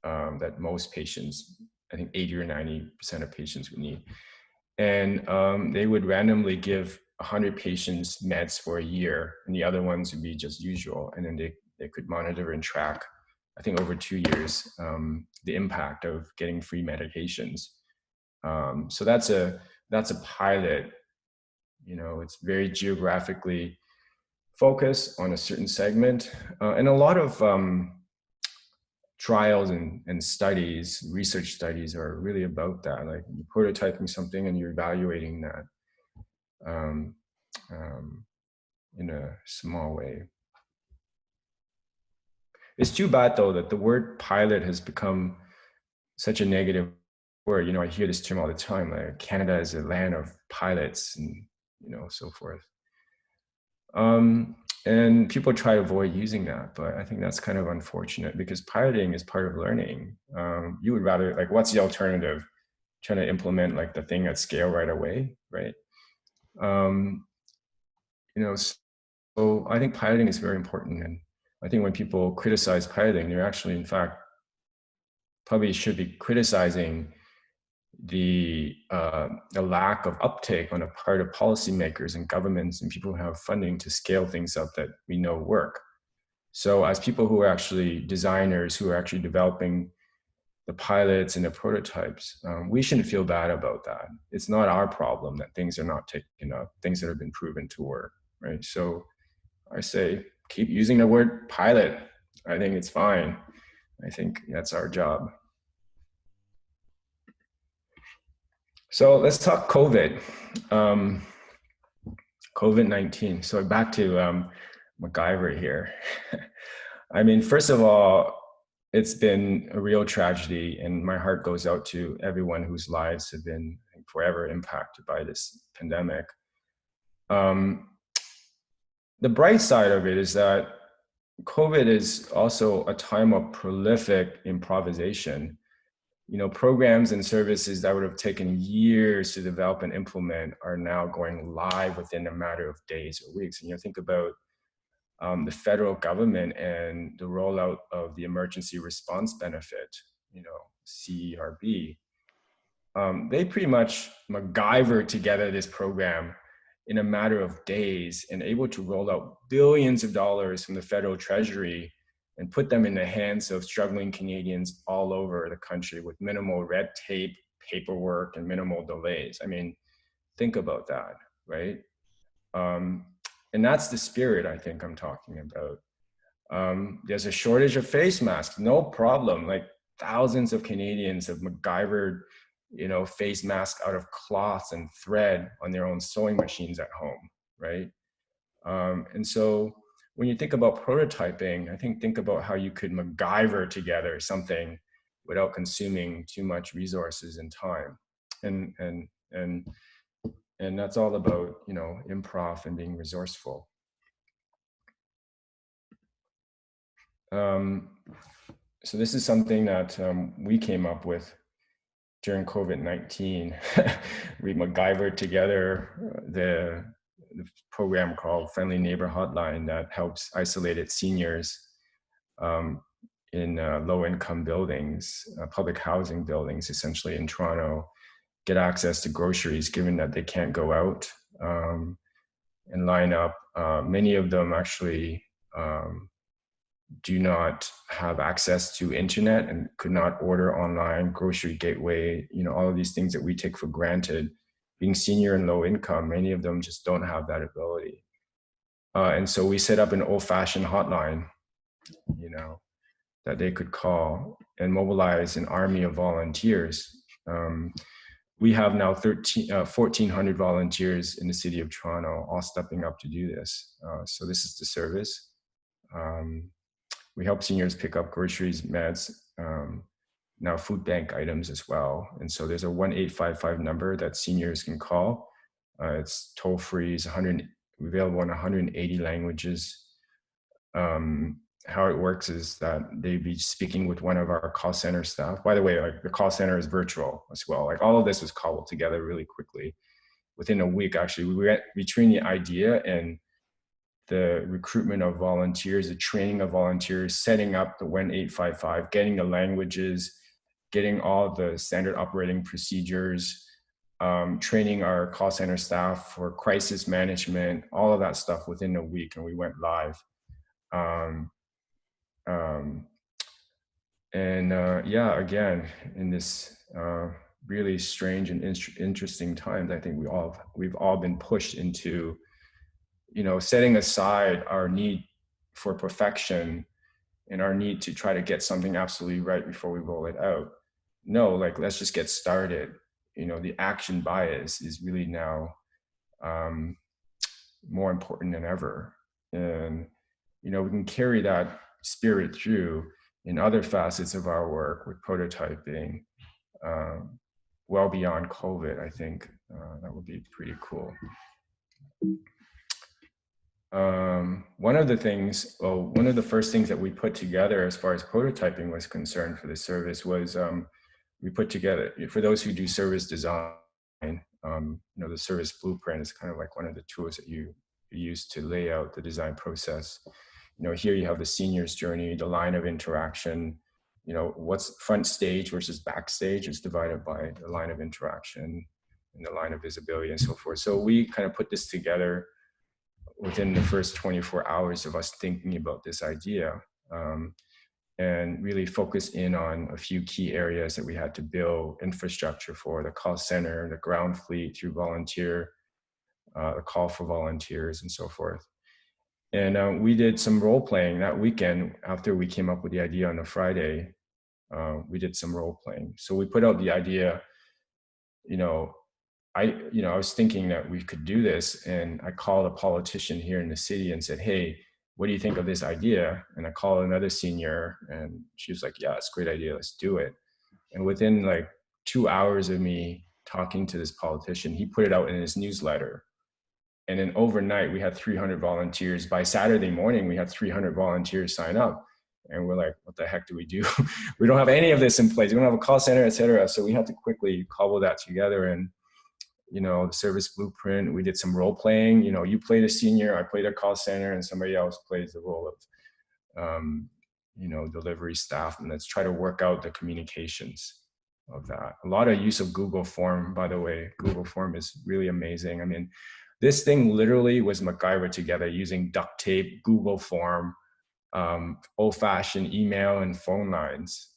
that most patients, I think 80 or 90% of patients would need. And they would randomly give 100 patients meds for a year, and the other ones would be just usual. And then they could monitor and track, I think over 2 years, the impact of getting free medications. So that's a pilot. It's very geographically focus on a certain segment, and a lot of trials and studies, research studies, are really about that. Like you're prototyping something and you're evaluating that in a small way. It's too bad though that the word pilot has become such a negative word. I hear this term all the time, like Canada is a land of pilots and so forth. And people try to avoid using that, but I think that's kind of unfortunate because piloting is part of learning. You would rather, like, what's the alternative? Trying to implement like the thing at scale right away, right? So I think piloting is very important. And I think when people criticize piloting, they're actually, in fact, probably should be criticizing the lack of uptake on the part of policymakers and governments and people who have funding to scale things up that we know work. So as people who are actually designers, who are actually developing the pilots and the prototypes, we shouldn't feel bad about that. It's not our problem that things are not taken up, things that have been proven to work, right? So I say, keep using the word pilot. I think it's fine. I think that's our job. So let's talk COVID. COVID-19. So back to MacGyver here. First of all, it's been a real tragedy, and my heart goes out to everyone whose lives have been forever impacted by this pandemic. The bright side of it is that COVID is also a time of prolific improvisation. Programs and services that would have taken years to develop and implement are now going live within a matter of days or weeks. And think about the federal government and the rollout of the emergency response benefit, CERB, they pretty much MacGyvered together this program in a matter of days and able to roll out billions of dollars from the federal treasury and put them in the hands of struggling Canadians all over the country with minimal red tape, paperwork, and minimal delays. I mean, think about that, right? And that's the spirit I think I'm talking about. There's a shortage of face masks, no problem. Like thousands of Canadians have MacGyvered, face masks out of cloth and thread on their own sewing machines at home, right? And so when you think about prototyping, I think about how you could MacGyver together something without consuming too much resources and time. And that's all about, improv and being resourceful. So this is something that we came up with during COVID-19. We MacGyvered together the program called Friendly Neighbor Hotline that helps isolated seniors in low-income buildings, public housing buildings, essentially in Toronto, get access to groceries, given that they can't go out and line up. Many of them actually do not have access to internet and could not order online, grocery gateway, all of these things that we take for granted. Being senior and low income, many of them just don't have that ability. And so we set up an old-fashioned hotline, that they could call and mobilize an army of volunteers. We have now 1,400 volunteers in the city of Toronto, all stepping up to do this. So this is the service. We help seniors pick up groceries, meds, now food bank items as well. And so there's a 1-855 number that seniors can call. It's toll free, it's available in 180 languages. How it works is that they'd be speaking with one of our call center staff. By the way, like the call center is virtual as well. Like all of this was cobbled together really quickly. Within a week, actually, we went between the idea and the recruitment of volunteers, the training of volunteers, setting up the 1-855, getting the languages, getting all the standard operating procedures, training our call center staff for crisis management, all of that stuff within a week, and we went live. Again, in this really strange and interesting times, I think we've all been pushed into, setting aside our need for perfection and our need to try to get something absolutely right before we roll it out. No, let's just get started. The action bias is really now more important than ever. And, we can carry that spirit through in other facets of our work with prototyping, well beyond COVID. I think that would be pretty cool. One of the first things that we put together as far as prototyping was concerned for the service was we put together, for those who do service design, the service blueprint is kind of like one of the tools that you use to lay out the design process. Here you have the senior's journey, the line of interaction, what's front stage versus backstage is divided by the line of interaction and the line of visibility and so forth. So we kind of put this together within the first 24 hours of us thinking about this idea, and really focus in on a few key areas that we had to build infrastructure for: the call center, the ground fleet through volunteer, the call for volunteers and so forth. And we did some role playing that weekend after we came up with the idea on a Friday. We did some role playing. So we put out the idea, I was thinking that we could do this, and I called a politician here in the city and said, hey, what do you think of this idea? And I called another senior, and she was like, yeah, it's a great idea, let's do it. And within 2 hours of me talking to this politician, he put it out in his newsletter. And then overnight, we had 300 volunteers. By Saturday morning, we had 300 volunteers sign up. And we're like, what the heck do we do? We don't have any of this in place. We don't have a call center, et cetera. So we had to quickly cobble that together. And you know, the service blueprint. We did some role playing. You know, you played a senior, I played a call center, and somebody else plays the role of, you know, delivery staff. And let's try to work out the communications of that. A lot of use of Google Form, by the way. Google Form is really amazing. I mean, this thing literally was MacGyver together using duct tape, Google Form, old-fashioned email and phone lines.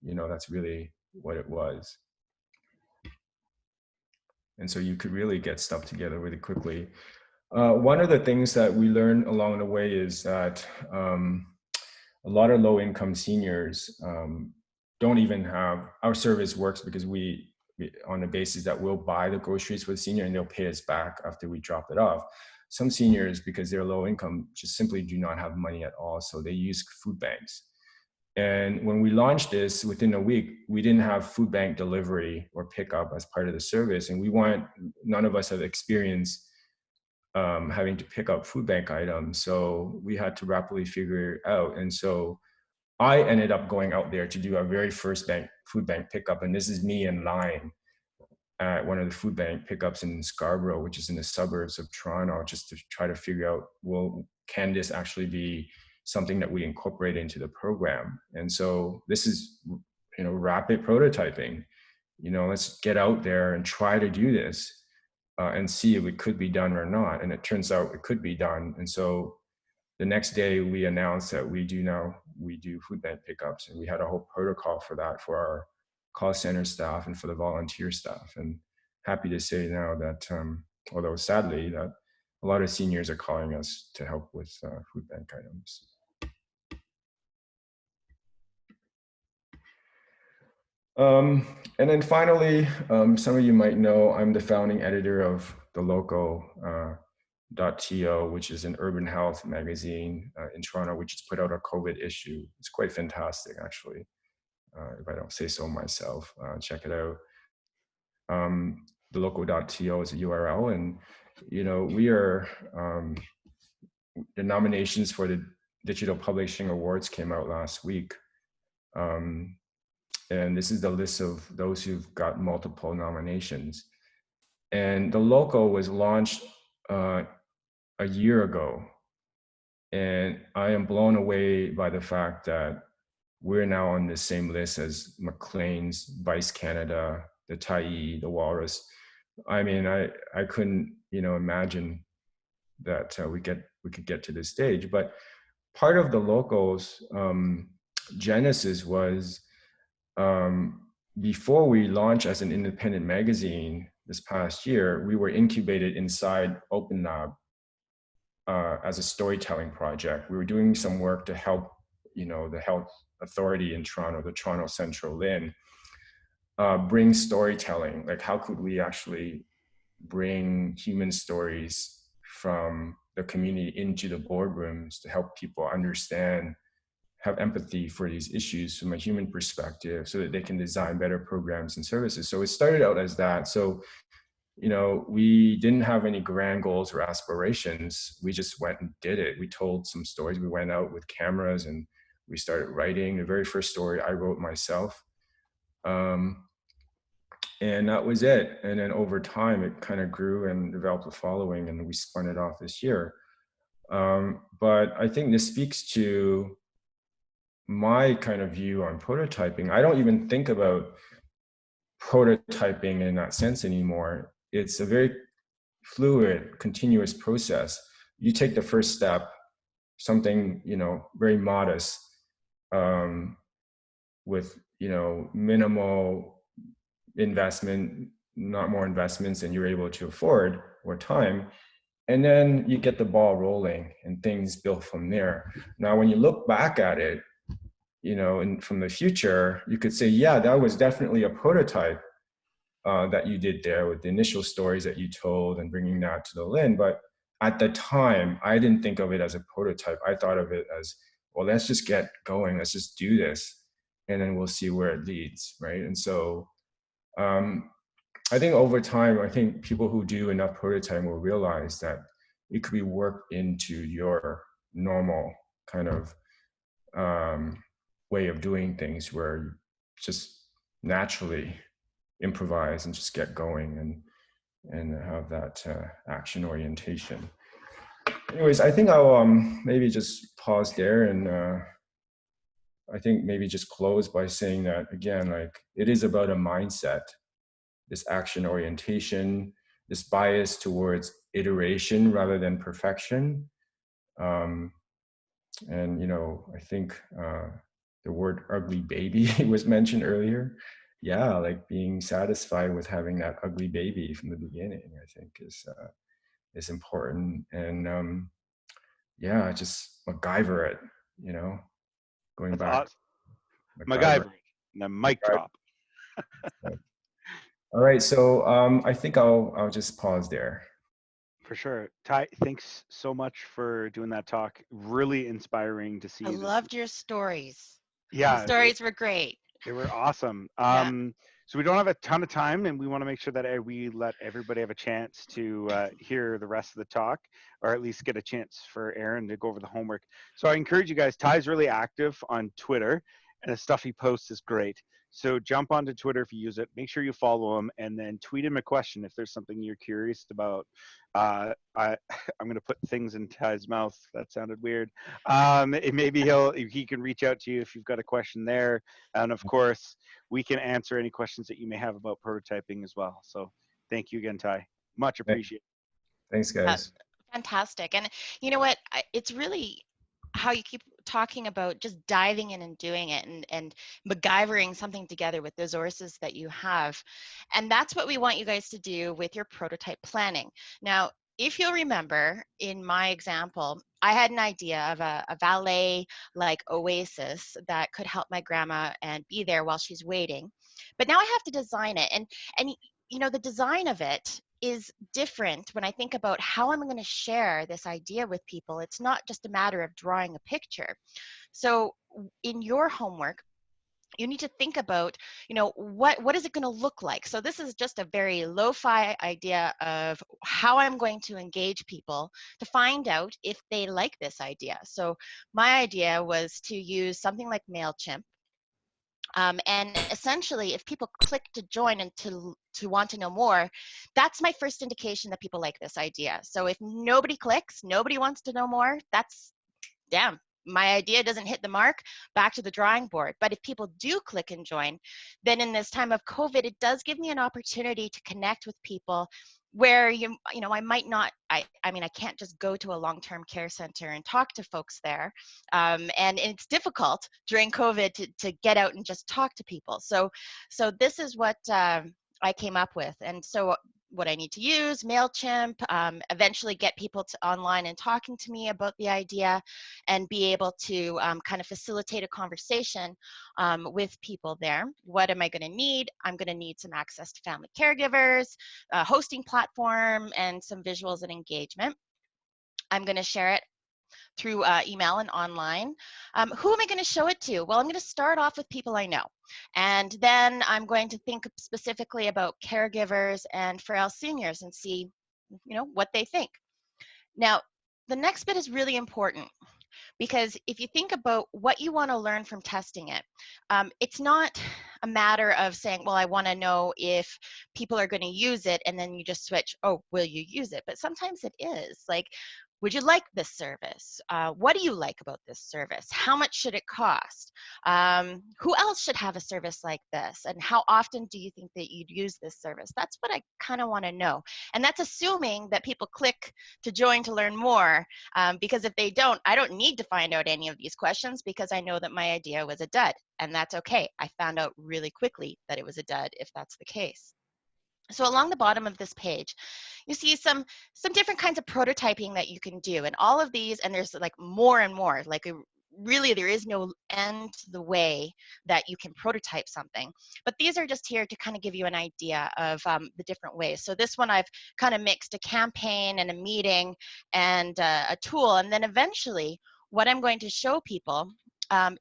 You know, that's really what it was. And so you could really get stuff together really quickly. One of the things that we learned along the way is that a lot of low-income seniors don't even have, our service works because we on the basis that we'll buy the groceries for the senior and they'll pay us back after we drop it off. Some seniors, because they're low income, just simply do not have money at all, so they use food banks. And when we launched this, within a week, we didn't have food bank delivery or pickup as part of the service. And none of us have experience having to pick up food bank items. So we had to rapidly figure it out. And so I ended up going out there to do our very first food bank pickup. And this is me in line at one of the food bank pickups in Scarborough, which is in the suburbs of Toronto, just to try to figure out, well, can this actually be something that we incorporate into the program? And so this is, you know, rapid prototyping. You know, let's get out there and try to do this and see if it could be done or not. And it turns out it could be done. And so the next day we announced that we do food bank pickups, and we had a whole protocol for that for our call center staff and for the volunteer staff. And happy to say now that, although sadly, that a lot of seniors are calling us to help with food bank items. And then finally, some of you might know, I'm the founding editor of the local .to, which is an urban health magazine in Toronto, which has put out a COVID issue. It's quite fantastic, actually. If I don't say so myself, check it out. The local.to is a URL, and you know, we are the nominations for the Digital Publishing Awards came out last week. And this is the list of those who've got multiple nominations. And the local was launched a year ago. And I am blown away by the fact that we're now on the same list as Maclean's, Vice Canada, the Tai Huynh, the Walrus. I mean, I couldn't, you know, imagine that we could get to this stage. But part of the local's genesis was, before we launched as an independent magazine this past year, we were incubated inside Open Lab as a storytelling project. We were doing some work to help, you know, the health authority in Toronto, the Toronto Central LHIN, bring storytelling. Like, how could we actually bring human stories from the community into the boardrooms to help people understand, have empathy for these issues from a human perspective, so that they can design better programs and services. So it started out as that. So, you know, we didn't have any grand goals or aspirations. We just went and did it. We told some stories. We went out with cameras and we started writing. The very first story I wrote myself. And that was it. And then over time, it kind of grew and developed a following, and we spun it off this year. But I think this speaks to my kind of view on prototyping. I don't even think about prototyping in that sense anymore. It's a very fluid, continuous process. You take the first step, something, you know, very modest, with, you know, minimal investment, not more investments than you're able to afford or time. And then you get the ball rolling and things build from there. Now, when you look back at it, you know, and from the future, you could say, yeah, that was definitely a prototype that you did there with the initial stories that you told and bringing that to the LHIN. But at the time, I didn't think of it as a prototype. I thought of it as, well, let's just get going. Let's just do this. And then we'll see where it leads, right? And so I think over time, I think people who do enough prototyping will realize that it could be worked into your normal kind of way of doing things, where just naturally improvise and just get going and have that action orientation. Anyways, I think I'll maybe just pause there, and I think maybe just close by saying that again, like it is about a mindset, this action orientation, this bias towards iteration rather than perfection. And you know, I think the word ugly baby was mentioned earlier. Yeah, like being satisfied with having that ugly baby from the beginning, I think is important. And yeah, just MacGyver it, you know, going That's back, awesome. MacGyver. MacGyver. And a mic drop. All right, so I think I'll just pause there. For sure. Tai, thanks so much for doing that talk. Really inspiring to see I this. loved your stories. Yeah, The stories were great. they were awesome. Yeah. So we don't have a ton of time, and we want to make sure that we let everybody have a chance to hear the rest of the talk, or at least get a chance for Aaron to go over the homework. So I encourage you guys. Ty's really active on Twitter, and the stuff he posts is great. So jump onto Twitter if you use it. Make sure you follow him, and then tweet him a question if there's something you're curious about. I'm going to put things in Ty's mouth. That sounded weird. Maybe he can reach out to you if you've got a question there. And of course, we can answer any questions that you may have about prototyping as well. So thank you again, Ty. Much appreciated. Thanks, guys. Fantastic. And you know what? It's really how you keep talking about just diving in and doing it and MacGyvering something together with the resources that you have. And that's what we want you guys to do with your prototype planning. Now, if you'll remember in my example, I had an idea of a valet like oasis that could help my grandma and be there while she's waiting. But now I have to design it. And you know, the design of it is different when I think about how I'm going to share this idea with people. It's not just a matter of drawing a picture. So in your homework, you need to think about, you know, what is it going to look like? So this is just a very lo-fi idea of how I'm going to engage people to find out if they like this idea. So my idea was to use something like MailChimp. And essentially, if people click to join and to want to know more, that's my first indication that people like this idea. So if nobody clicks, nobody wants to know more, that's damn, my idea doesn't hit the mark, back to the drawing board. But if people do click and join, then in this time of COVID, it does give me an opportunity to connect with people where you know, I might not, I mean, I can't just go to a long-term care center and talk to folks there. And it's difficult during COVID to get out and just talk to people. So this is what I came up with. And so what I need to use, MailChimp, eventually get people to online and talking to me about the idea and be able to kind of facilitate a conversation with people there. What am I going to need? I'm going to need some access to family caregivers, a hosting platform, and some visuals and engagement. I'm going to share it through email and online. Who am I going to show it to? Well, I'm going to start off with people I know. And then I'm going to think specifically about caregivers and frail seniors and see, you know, what they think. Now, the next bit is really important because if you think about what you want to learn from testing it, it's not a matter of saying, well, I want to know if people are going to use it and then you just switch, oh, will you use it? But sometimes it is like, would you like this service? What do you like about this service? How much should it cost? Who else should have a service like this? And how often do you think that you'd use this service? That's what I kind of want to know. And that's assuming that people click to join to learn more, because if they don't, I don't need to find out any of these questions because I know that my idea was a dud, and that's okay. I found out really quickly that it was a dud if that's the case. So along the bottom of this page, you see some different kinds of prototyping that you can do. And all of these, and there's like more and more, like really there is no end to the way that you can prototype something. But these are just here to kind of give you an idea of the different ways. So this one I've kind of mixed a campaign and a meeting and a tool. And then eventually what I'm going to show people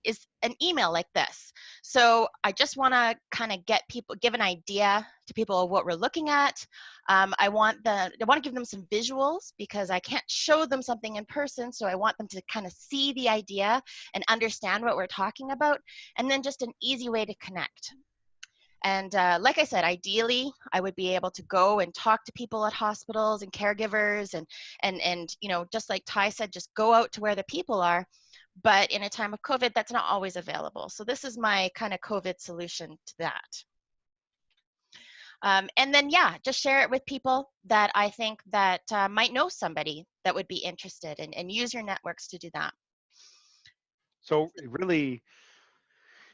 is an email like this. So I just want to kind of give an idea to people of what we're looking at. I want to give them some visuals because I can't show them something in person. So I want them to kind of see the idea and understand what we're talking about. And then just an easy way to connect. And like I said, ideally, I would be able to go and talk to people at hospitals and caregivers and you know, just like Tai said, just go out to where the people are. But in a time of COVID, that's not always available. So this is my kind of COVID solution to that. And then, yeah, just share it with people that I think that might know somebody that would be interested, and use your networks to do that. So really,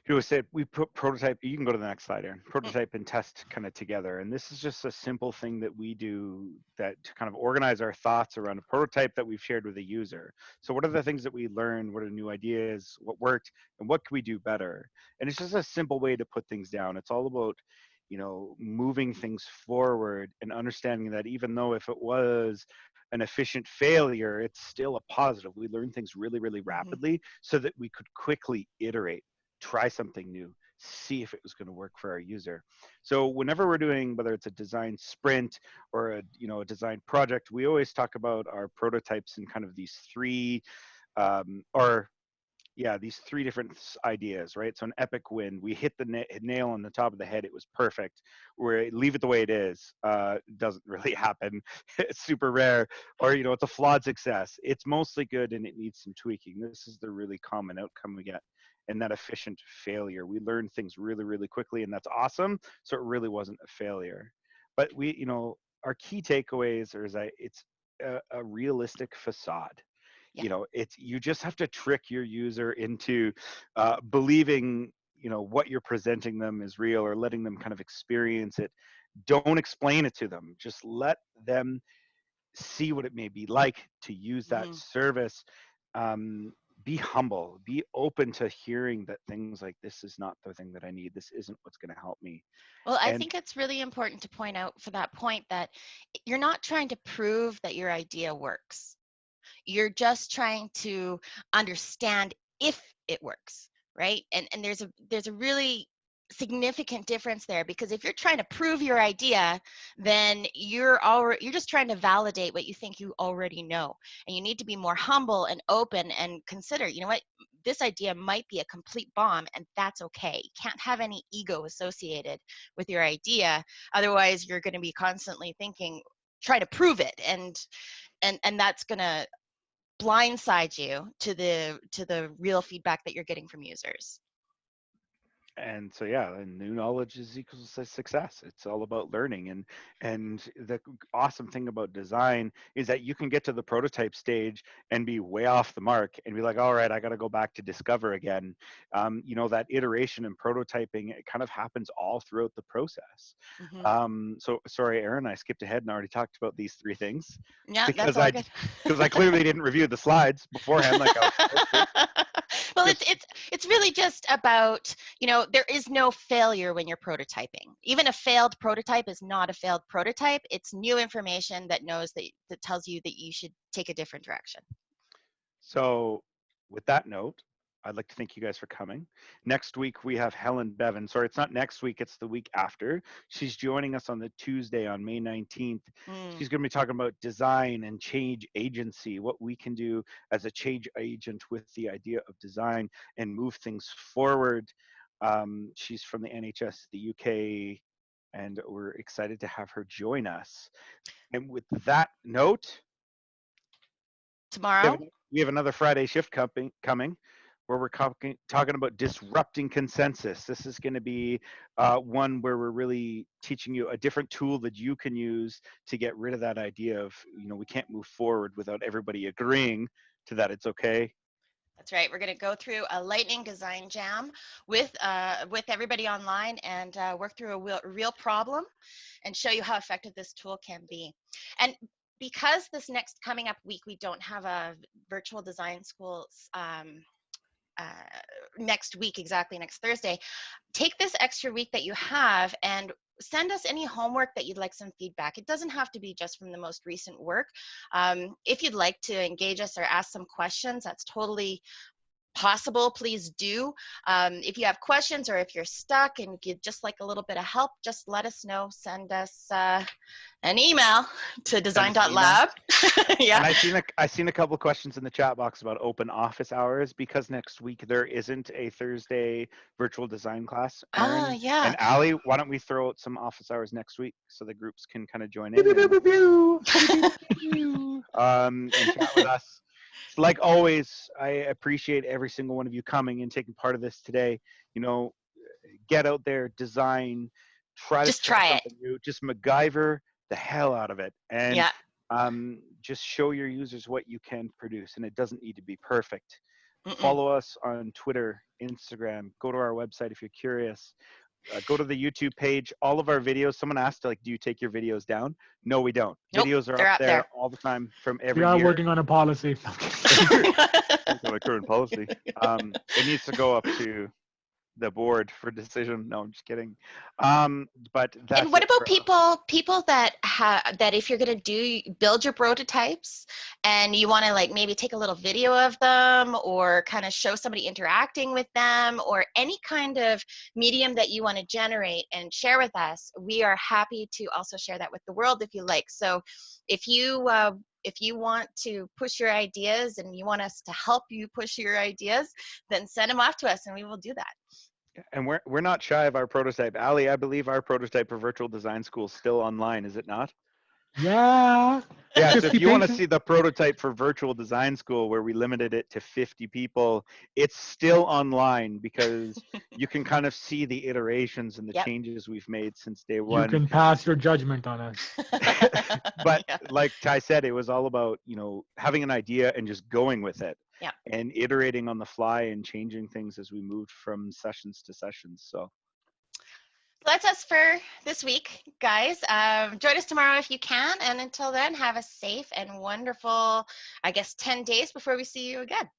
you said we put prototype. You can go to the next slide, Aaron. Prototype and test kind of together, and this is just a simple thing that we do that to kind of organize our thoughts around a prototype that we've shared with a user. So what are the things that we learned? What are new ideas? What worked? And what can we do better? And it's just a simple way to put things down. It's all about, you know, moving things forward and understanding that even though if it was an efficient failure, it's still a positive. We learn things really, really rapidly so that we could quickly iterate, try something new, see if it was going to work for our user. So whenever we're doing, whether it's a design sprint or a, you know, a design project, we always talk about our prototypes in kind of these three these three different ideas, right? So an epic win, we hit the nail on the top of the head. It was perfect. We leave it the way it is. Doesn't really happen. It's super rare. Or, you know, it's a flawed success. It's mostly good and it needs some tweaking. This is the really common outcome we get. And that efficient failure, we learn things really, really quickly, and that's awesome. So it really wasn't a failure. But we, you know, our key takeaways is that it's a realistic facade. Yeah. You know, it's, you just have to trick your user into believing, you know, what you're presenting them is real, or letting them kind of experience it. Don't explain it to them, just let them see what it may be like to use that service. Be humble, be open to hearing that things like, this is not the thing that I need, this isn't what's going to help me. Well, I And think it's really important to point out for that point that you're not trying to prove that your idea works. You're just trying to understand if it works, right? And there's a really significant difference there, because if you're trying to prove your idea, then you're just trying to validate what you think you already know. And you need to be more humble and open and consider, you know what, this idea might be a complete bomb, and that's okay. You can't have any ego associated with your idea. Otherwise, you're going to be constantly thinking, try to prove it, and that's going to blindside you to the real feedback that you're getting from users. so yeah, and new knowledge is equals to success. It's all about learning. And the awesome thing about design is that you can get to the prototype stage and be way off the mark and be like, all right, I got to go back to discover again. You know, that iteration and prototyping, it kind of happens all throughout the process. So sorry, Aaron, I skipped ahead and already talked about these three things Yeah, because that's all good. because I clearly didn't review the slides beforehand like I was supposed to. Well, it's really just about, you know, there is no failure when you're prototyping. Even a failed prototype is not a failed prototype. It's new information that tells you that you should take a different direction. So with that note, I'd like to thank you guys for coming. Next week, we have Helen Bevan. Sorry, it's not next week, it's the week after. She's joining us on the Tuesday on May 19th. She's going to be talking about design and change agency, what we can do as a change agent with the idea of design and move things forward. She's from the NHS, the UK, and we're excited to have her join us. And with that note, Tomorrow? we have another Friday shift coming where we're talking about disrupting consensus. This is going to be one where we're really teaching you a different tool that you can use to get rid of that idea of, you know, we can't move forward without everybody agreeing to that it's okay. That's right. We're going to go through a lightning design jam with everybody online and work through a real problem and show you how effective this tool can be. And because this next coming up week, we don't have a virtual design school next week, exactly next Thursday, take this extra week that you have and send us any homework that you'd like some feedback. It doesn't have to be just from the most recent work. If you'd like to engage us or ask some questions, that's totally possible, please do. If you have questions or if you're stuck and you'd just like a little bit of help, just let us know. Send us an email to design.lab. Yeah. And I seen a couple of questions in the chat box about open office hours, because next week there isn't a Thursday virtual design class. Aaron Yeah. and Ali, why don't we throw out some office hours next week so the groups can kind of join in and chat with us. Like always, I appreciate every single one of you coming and taking part of this today. You know, get out there, design, try Just to try try it. something new, just MacGyver the hell out of it, and Yeah. just show your users what you can produce, and it doesn't need to be perfect. Mm-mm. Follow us on Twitter, Instagram, go to our website if you're curious. Go to the YouTube page. All of our videos, someone asked, like, do you take your videos down? No, we don't. Nope, Videos are they're up up there there. all the time from We every are year. working on a policy. That's our current policy. It needs to go up to the board for decision. No, I'm just kidding. But that's And what it about for us. people that that if you're gonna build your prototypes and you want to like maybe take a little video of them or kind of show somebody interacting with them or any kind of medium that you want to generate and share with us, we are happy to also share that with the world if you like. So if you want to push your ideas and you want us to help you push your ideas, then send them off to us and we will do that. And we're not shy of our prototype. Ali, I believe our prototype for Virtual Design School is still online, is it not? Yeah. Yeah, so 50 if you want to pages. see the prototype for Virtual Design School where we limited it to 50 people, it's still online because you can kind of see the iterations and the Yep. changes we've made since day You one. can pass your judgment on us. But Yeah. like Tai said, it was all about, you know, having an idea and just going with it. Yeah. And iterating on the fly and changing things as we moved from sessions to sessions. So that's us for this week, guys. Join us tomorrow if you can. And until then, have a safe and wonderful, I guess, 10 days before we see you again.